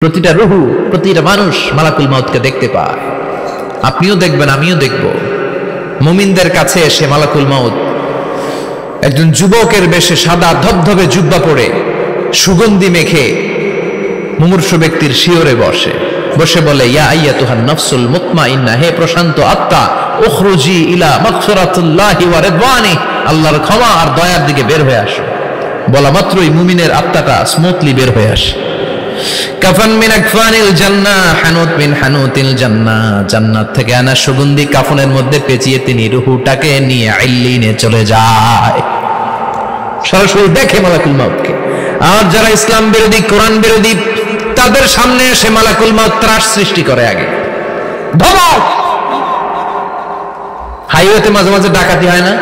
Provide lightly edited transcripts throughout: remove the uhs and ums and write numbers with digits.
প্রতিটা রুহু, প্রতিটা মানুষ মালাকুল মাউতকে দেখতে পায়। আপনিও দেখবেন, আমিও দেখব। মুমিনদের কাছে এসে মালাকুল মাউত একজন যুবকের বেশে সাদা ধবধবে জুব্বা পরে সুগন্ধি মেখে মুমূর্ষু ব্যক্তির শিয়রে বসে বলে, ইয়া আইয়াতুহান নাফসুল মুতমাইন্না, হে প্রশান্ত আত্মা, উখরুজি ইলা মাগফিরাতুল্লাহি ওয়া রিদওয়ানি, আল্লাহর ক্ষমা আর দয়ার দিকে বের হয়ে আসো। বলা মাত্রই মুমিনের আত্মাটা স্মুথলি বের হয়ে আসে। কাফান মিন আকফানিল জান্নাহ, হানুত মিন হানুতিল জান্নাহ, জান্নাত থেকে আনা সুগন্ধি কাফনের মধ্যে পেঁচিয়ে তিনি রূহটাকে নিয়ে ইল্লিনে চলে যায়। সরাসরি দেখে মালাকুল মাউতকে। আর যারা ইসলাম বিরোধী, কোরআন বিরোধী, তাদের সামনে এসে মালাকুল মাউত ত্রাস সৃষ্টি করে। আগে ধমক। হাইওয়েতে মাঝে মাঝে ডাকাতি হয় না?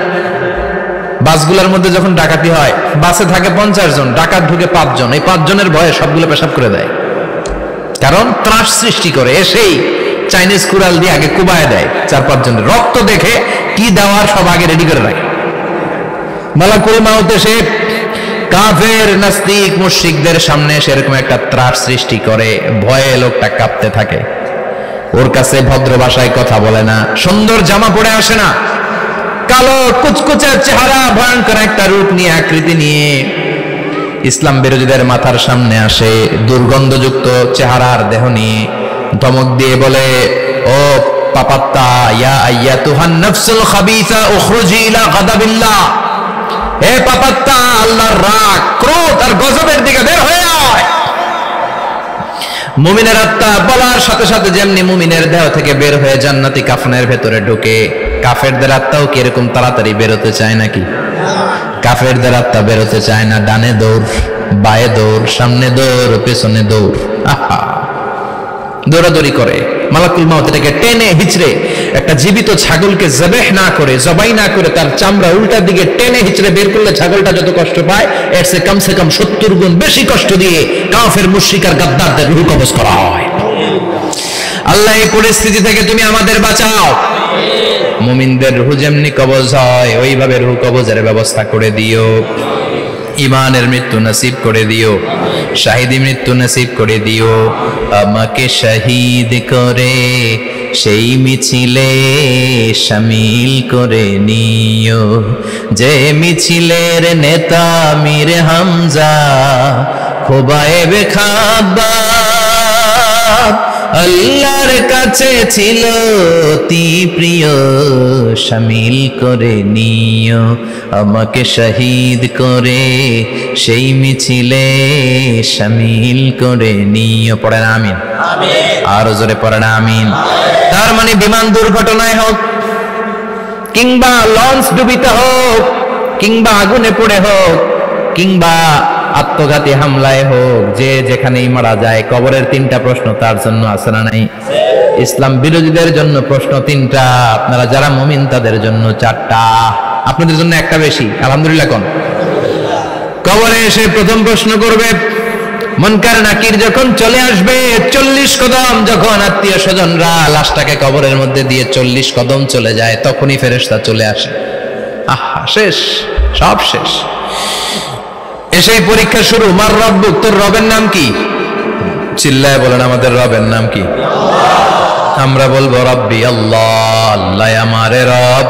বাসগুলোর মধ্যে যখন ডাকাতি হয়, বাসে থাকে 50 জন, ডাকাত ঢুকে 5 জন। এই 5 জনের ভয়ে সবগুলো পেশাব করে দেয়, কারণ ত্রাস সৃষ্টি করে। এসেই চাইনিজ কুড়াল দিয়ে আগে কুবায় দেয় 4-5 জনের। রক্ত দেখে কি দেওয়ার সব আগে রেডি করে রাখে। মালাকুল মাউত এসে কাফের, নাস্তিক, মুশরিকদের সামনে সেরকম একটা ত্রাস সৃষ্টি করে। ভয়ে লোকটা কাঁপতে থাকে। ওর কাছে ভদ্র ভাষায় কথা বলে না, সুন্দর জামা পরে আসে না, কালো কুচকুচে চেহারা, ভয়ঙ্কর একটা রূপ নিয়ে, আকৃতি নিয়ে ইসলাম বিরোধীদের মাথার সামনে আসে। দুর্গন্ধযুক্ত চেহারার দেহ নিয়ে ধমক দিয়ে বলে, ও পাপাত্তা, ইয়া আইয়াতুহান নাফসুল খাবিসা উখরুজি ইলা গাদাবিল্লাহ, হে পাপাত্তা, আল্লাহর রাগ, ক্রোধ আর গজবের দিকে বের হয়ে আয়। মুমিনের আত্মা বলার সাথে সাথে যেমনি মুমিনের দেহ থেকে বের হয়ে জান্নাতি কাফনের ভেতরে ঢুকে, কাফেরদের আত্মাও কি এরকম তাড়াতাড়ি বেরোতে চায় নাকি? কাফেরদের আত্মা বেরোতে চায় না। ডানে দৌড়, বায়ে দৌড়, সামনে দৌড়, পেছনে দৌড়, আহা, দৌড়াদৌড়ি করে। মালাকুল মাউত এটাকে টেনে হিচড়ে, একটা জীবিত ছাগলকে জবাই না করে তার চামড়া উল্টার দিকে টেনে হিচড়ে বের করলে ছাগলটা যত কষ্ট পায়, এর চেয়ে কমসে কম 70 গুণ বেশি কষ্ট দিয়ে কাফের, মুশরিক আর গাদ্দারদের রূহ কবজ করা হয়। আল্লাহ, এই পরিস্থিতি থেকে তুমি আমাদের বাঁচাও। মুমিনদের রূহ যেমনি কবজ হয়, ওইভাবে রূহ কবজের ব্যবস্থা করে দিও। ইমানের মৃত্যু নসিব করে দিও, শাহিদি মৃত্যু নসিব করে দিও। আমাকে শহীদ করে সেই মিছিলে শামিল করে নিও, যে মিছিলের নেতা মীর হামজা, খোবায়েবে খাব্বাব, আল্লাহর কাছে ছিল অতি প্রিয়, শামিল করে নিও। আমাকে শহীদ করে সেই মিছিলে শামিল করে নিও। পড়েন আমিন। আরো জোরে পড়েন আমিন। তার মানে বিমান দুর্ঘটনায় হোক, কিংবা লঞ্চ ডুবিতে হোক, কিংবা আগুনে পড়ে হোক, কিংবা আত্মঘাতী হামলায় হোক, যে যেখানেই মারা যায়, কবরের 3টা প্রশ্ন তার জন্য আছে না নাই? ইসলাম বিরোধীদের জন্য প্রশ্ন 3টা, আপনারা যারা মুমিন তাদের জন্য 4টা, আপনাদের জন্য একটা বেশি। আলহামদুলিল্লাহ কোন? কবরে এসে প্রথম প্রশ্ন করবে মুনকার নাকির যখন চলে আসবে, 40 কদম যখন আত্মীয় স্বজনরা লাশটাকে কবরের মধ্যে দিয়ে 40 কদম চলে যায়, তখনই ফেরেশতা চলে আসে। আহা, শেষ, সব শেষ। এসেই পরীক্ষা শুরু। মার রব্বুক, তোর রবের নাম কি? চিল্লায় বলেন, আমাদের রবের নাম কি? আমরা বলবো রব্বি আল্লাহ, আল্লাহ আমারে রব।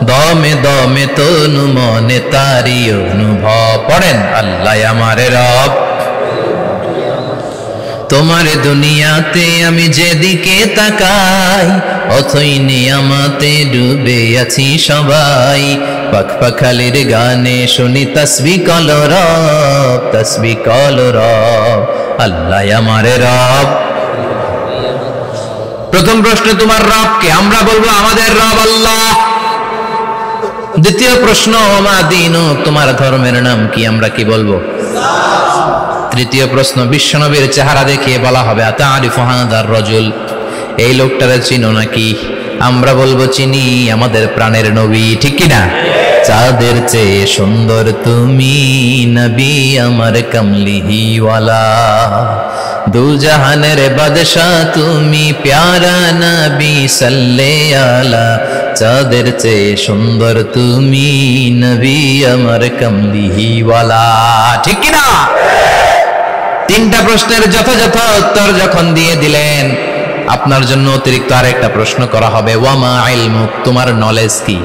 দমে দমে তনু মনে তারি অনুভব। পড়েন, আল্লাহ আমারে রব। তোমার দুনিয়াতে আমি যেদিকে তাকাই, অথই নিয়ামতে ডুবে আছি সবাই। পাখপাখালির গানে শুনি তসবিহ কলরব, তসবিহ কলরব, আল্লাহ আমারে রব। প্রথম প্রশ্ন, তোমার রব কে? আমরা বলবো আমাদের রব আল্লাহ। দ্বিতীয় প্রশ্ন, ওমা দীনু, তোমার ধর্মের নাম কি? আমরা কি বলবো? তৃতীয় প্রশ্ন, বিশ্বনবীর চেহারা দেখিয়ে বলা হবে আতারিফু হাদার রাজুল, এই লোকটারে চিনো নাকি? আমরা বলবো চিনি, আমাদের প্রাণের নবী, ঠিক কি না? চাঁদের চেয়ে সুন্দর তুমি নবী আমার কমলিহিওয়ালা, দু জাহানের বাদশাহ তুমি প্যারা নবী সাল্লে আলা, চাঁদের চেয়ে সুন্দর তুমি নবী আমার কমলিহিওয়ালা, ঠিক কি না? তিনটা প্রশ্নের যথাযথ উত্তর যখন দিয়ে দিলেন, আপনার জন্য অতিরিক্ত আরেকটা প্রশ্ন করা হবে, ওয়ামা ইলমুক, তোমার নলেজ কি?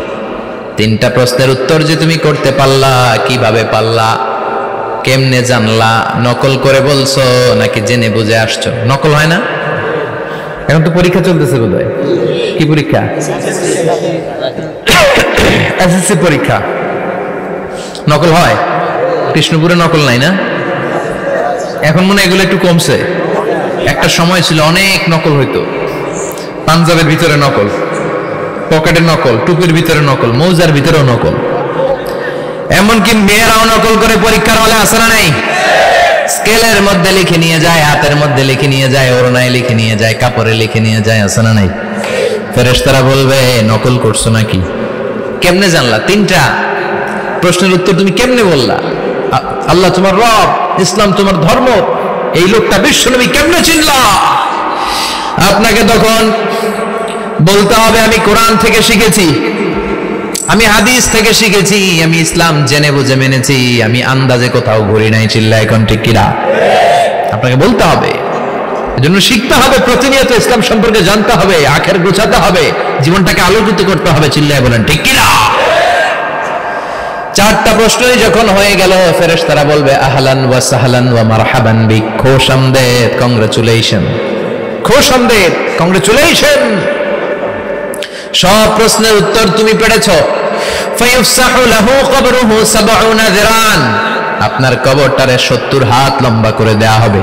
তিনটা প্রশ্নের উত্তর যে তুমি করতে পারলা, কিভাবে পারলা, কেমনে জানলা? নকল করে বলছো নাকি জেনে বুঝে আসছো? নকল হয় না? এখন তো পরীক্ষা চলতেছে বোধহয়। কি পরীক্ষা? এসএসসি পরীক্ষা। নকল হয়? কৃষ্ণপুরে নকল নাই না? এখন মনে হয় এগুলো একটু কমছে। একটা সময় ছিল অনেক নকল হইতো। পাঞ্জাবের ভিতরে নকল, পকেটে নকল, টুপির ভিতরে নকল, মৌজার ভিতরেও নকল, এমনকি মেয়েরাও নকল করে পরীক্ষার হলে আসে না নাই? স্কেলের মধ্যে লিখে নিয়ে যায়, হাতের মধ্যে লিখে নিয়ে যায়, ওড়নায় লিখে নিয়ে যায়, কাপড়ে লিখে নিয়ে যায়, আসে না নাই? ফেরেশতারা বলবে নকল করছো নাকি? কেমনে জানলা? তিনটা প্রশ্নের উত্তর তুমি কেমনে বললা? আল্লাহ তোমার রব, ইসলাম তোমার ধর্ম, এই লোকটা বিশ্বনবী, কেমনে চিনলা? আপনাকে তখন বলতে হবে আমি কোরআন থেকে শিখেছি, আমি হাদিস থেকে শিখেছি, আমি ইসলাম জেনে বুঝে মেনেছি, আমি আন্দাজে কোথাও ঘুরি নাই। চিল্লা এখন ঠিক কিনা? আপনাকে বলতে হবে। এজন্য শিখতে হবে, প্রতিনিয়ত ইসলাম সম্পর্কে জানতে হবে, আখের গোছাতে হবে, জীবনটাকে আলোকিত করতে হবে। চিল্লায় বলেন ঠিক কিনা? চারটা প্রশ্নই যখন হয়ে গেল, ফেরেশতারা বলবে আহলান ওয়া সাহলান ওয়া মারহাবান বিক, খোশামদেদ, কংগ্রাচুলেশন, খোশামদেদ, কংগ্রাচুলেশন, সব প্রশ্নের উত্তর তুমি পেরেছো। ফায়ুফসাহু লাহু কবরুহু ৭০ যিরান, আপনার কবরটারে ৭০ হাত লম্বা করে দেয়া হবে।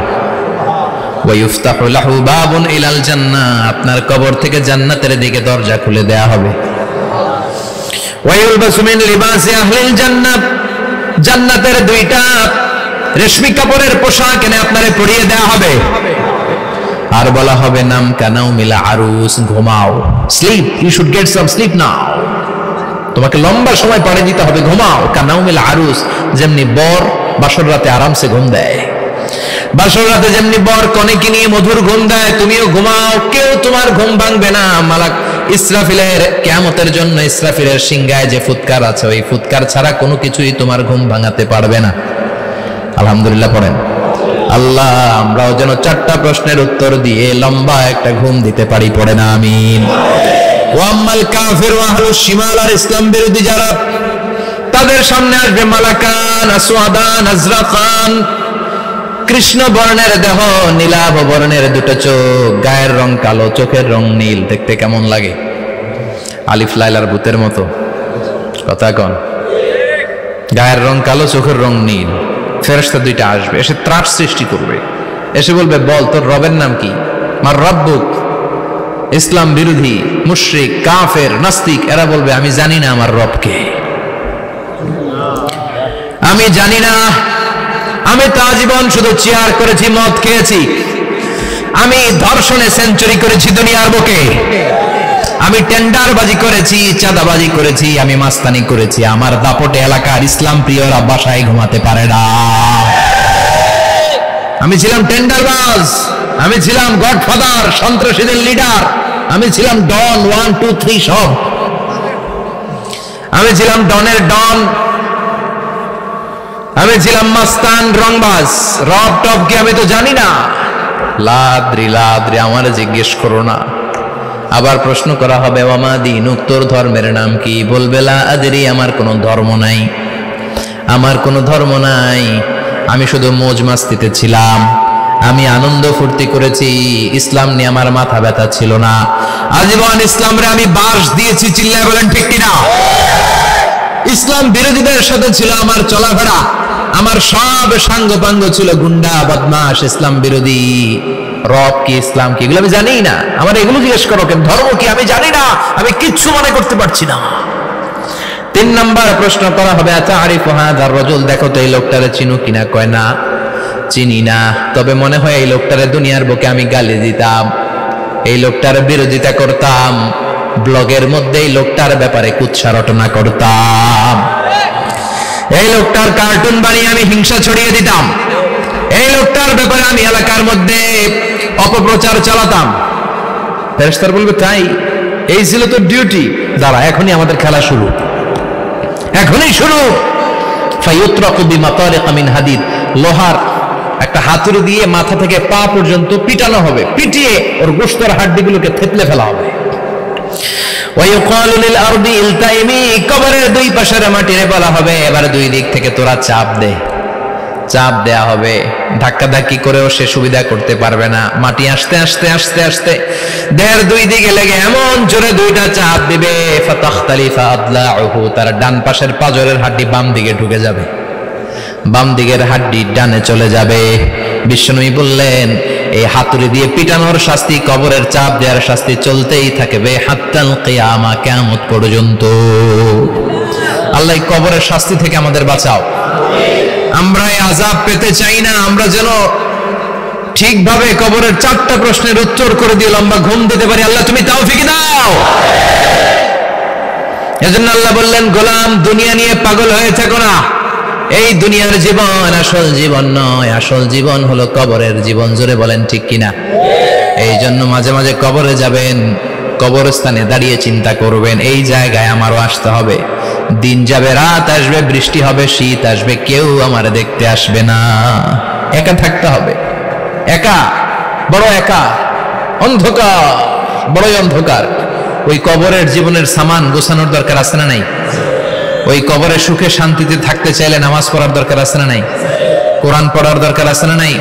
ওয়া ইফতাহু লাহু বাবুন ইলাল জান্নাহ, আপনার কবর থেকে জান্নাতের দিকে দরজা খুলে দেয়া হবে। ওয়া ইউলবাসু মিন লিবাসি আহলিল জান্নাহ, জান্নাতের দুইটা রেশমি কাপড়ের পোশাক এনে আপনারে পরিয়ে দেয়া হবে। আর বলা হবে নাম কানাও মিলা আরুস, ঘুমাও, sleep, you should get some sleep now, তোমাকে লম্বা সময় পাড়ে দিতে হবে, ঘুমাও। কানাও মিলা আরুস, যেমনি বর বাসর রাতে আরামসে ঘুম দেয়, বাসর রাতে যেমনি বর কনেকে নিয়ে মধুর ঘুম দেয়, তুমিও ঘুমাও, কেউ তোমার ঘুম ভাঙবে না। মালাক ইসরাফিলের, কিয়ামতের জন্য ইসরাফিলের সিংহায় যে ফুৎকার আছে, ওই ফুৎকার ছাড়া কোনো কিছুই তোমার ঘুম ভাঙাতে পারবে না। আলহামদুলিল্লাহ পড়েন। আল্লাহ আমরাও যেন চারটা প্রশ্নের উত্তর দিয়ে লম্বা একটা ঘুম দিতে পারি, পড়ে না আমিন। ওয়াম্মাল কাফির ওয়া আহলুশ শিমাল, আর ইসলাম বিরোধী যারা, তাদের সামনে আসবে মালাকান আসওয়াদান আজরাকান, কৃষ্ণ বর্ণের দেহ, নীলাভ বর্ণের দুটো চোখ, গায়ের রং কালো, চোখের রং নীল। দেখতে কেমন লাগে? আলিফ লাইলার ভূতের মতো। কথা কন? গায়ের রং কালো, চোখের রং নীল। ফেরেশতা দুইটা আসবে, এসে ত্রাস সৃষ্টি করবে, এসে বলবে বল তোর রবের নাম কি? মার রব্বুক। ইসলাম বিরোধী মুশরিক, কাফের, নাস্তিক এরা বলবে আমি জানি না আমার রবকে, আমি জানি না, আমি তো আজীবন শুধু চেয়ার করেছি, মদ খেয়েছি, আমি ধর্ষণে সেঞ্চুরি করেছি দুনিয়ার বুকে, আমি টেন্ডারবাজি করেছি, চাঁদাবাজি করেছি, আমি মাস্তানি করেছি, আমার দাপটে এলাকার ইসলাম প্রিয়রা বাসায় ঘুমাতে পারে না। আমি ছিলাম টেন্ডারবাজ, আমি ছিলাম গডফাদার, সন্ত্রাসীদের লিডার, আমি ছিলাম ডন 1 2 3 সব, আমি ছিলাম ডনের ডন, আমি ছিলাম মাস্তান, রংবাজ, রব টপ কি আমি তো জানি না। লাদ্রি লাদ্রি, আমার জিজ্ঞেস করো না। আবার প্রশ্ন করা হবে ওয়ামা দীনুক, তোর ধর্মের নাম কি? বলবে লা আদরি, আমার কোনো ধর্ম নাই, আমার কোনো ধর্ম নাই, আমি শুধু মৌজ মাস্তিতে ছিলাম, আমি আনন্দ ফুর্তি করেছি, ইসলাম নিয়ে আমার মাথা ব্যথা ছিল না, আজীবন ইসলামরে আমি বাস দিয়েছি। চিল্লায় বলেন ঠিক কিনা? ইসলাম বিরোধীদের সাথে ছিল আমার চলাফেরা, আমার সব সাঙ্গপাঙ্গ ছিল গুন্ডা, বদমাশ, ইসলাম বিরোধী। রব কি, ইসলাম কি, এগুলো আমি জানি না। আমার এগুলো জিজ্ঞেস করো কেন? ধর্ম কি আমি জানি না, আমি কিচ্ছু মনে করতে পারছি না। 3 নাম্বার প্রশ্ন করা হবে আতারিফু হাযার রাজুল, দেখো তো এই লোকটারে চিনো কিনা? কয় না, চিনি না, তবে মনে হয় এই লোকটারে দুনিয়ার বুকে আমি গালি দিতাম, এই লোকটার বিরোধিতা করতাম, ব্লগের মধ্যে এই লোকটার ব্যাপারে কুৎসা রটনা করতাম, এই লোকটার কার্টুন বানিয়ে আমি হিংসা ছড়িয়ে দিতাম, এই লোকটার ব্যাপারে আমি এলাকার মধ্যে অপপ্রচার চালাতাম। ফেরেশতারা বলবে তাই, এই ছিল তোর ডিউটি, দাঁড়া এখনই আমাদের খেলা শুরু, এখনই শুরু। ফায়ুতরাকু বিমাতারিক মিন হাদিদ, লোহার একটা হাতুড়ি দিয়ে মাথা থেকে পা পর্যন্ত পিটানো হবে, পিটিয়ে ওর গোশতের হাড্ডিগুলোকে থেতলে ফেলা হবে। ওয়ায়ুকালু লিল আরদি ইলতাইমি, কবরের দুই পাশের মাটিরে বলা হবে এবার দুই দিক থেকে তোরা চাপ দে। চাপ দেয়া হবে, ধাক্কাধাক্কি করেও সে সুবিধা করতে পারবে না। মাটি আস্তে আস্তে আস্তে আস্তে দেহের দুই দিকে লেগে এমন জোরে দুইটা চাপ দিবে, ফাতাখতালিফা আদলাউহু, তার ডান পাশের পাজরের হাড্ডি বাম দিকে ঢুকে যাবে, বাম দিকের হাড্ডি ডানে চলে যাবে। বিশ্বনবী বললেন এই হাতুড়ি দিয়ে পিটানোর শাস্তি, কবরের চাপ দেওয়ার শাস্তি চলতেই থাকবে হাত্তাল কিয়ামা, কিয়ামত পর্যন্ত। আল্লাহ কবরের শাস্তি থেকে আমাদের বাঁচাও। আমরা এই আযাব পেতে চাই না, আমরা যেন ঠিকভাবে কবরের 4টা প্রশ্নের উত্তর করে দিয়ে লম্বা ঘুম দিতে পারি। আল্লাহ তুমি তৌফিক দাও। এজন্য আল্লাহ বললেন, গোলাম দুনিয়া নিয়ে পাগল হয়ে থেকো না। এই দুনিয়ার জীবন আসল জীবন নয়, আসল জীবন হলো কবরের জীবন। জোরে বলেন ঠিক কিনা? এই জন্য মাঝে মাঝে কবরে যাবেন, কবরস্থানে দাঁড়িয়ে চিন্তা করবেন এই জায়গায় আমারও আসতে হবে। দিন যাবে, রাত আসবে, বৃষ্টি হবে, শীত আসবে, কেউ আমার দেখতে আসবে না। একা থাকতে হবে, একা, বড় একা, অন্ধকার, বড়ই অন্ধকার। ওই কবরের জীবনের সামান গোছানোর দরকার আছে না নাই? ওই কবরে সুখে শান্তিতে থাকতে চাইলে নামাজ পড়ার দরকার আছে না নাই? কোরআন পড়ার দরকার আছে না নাই?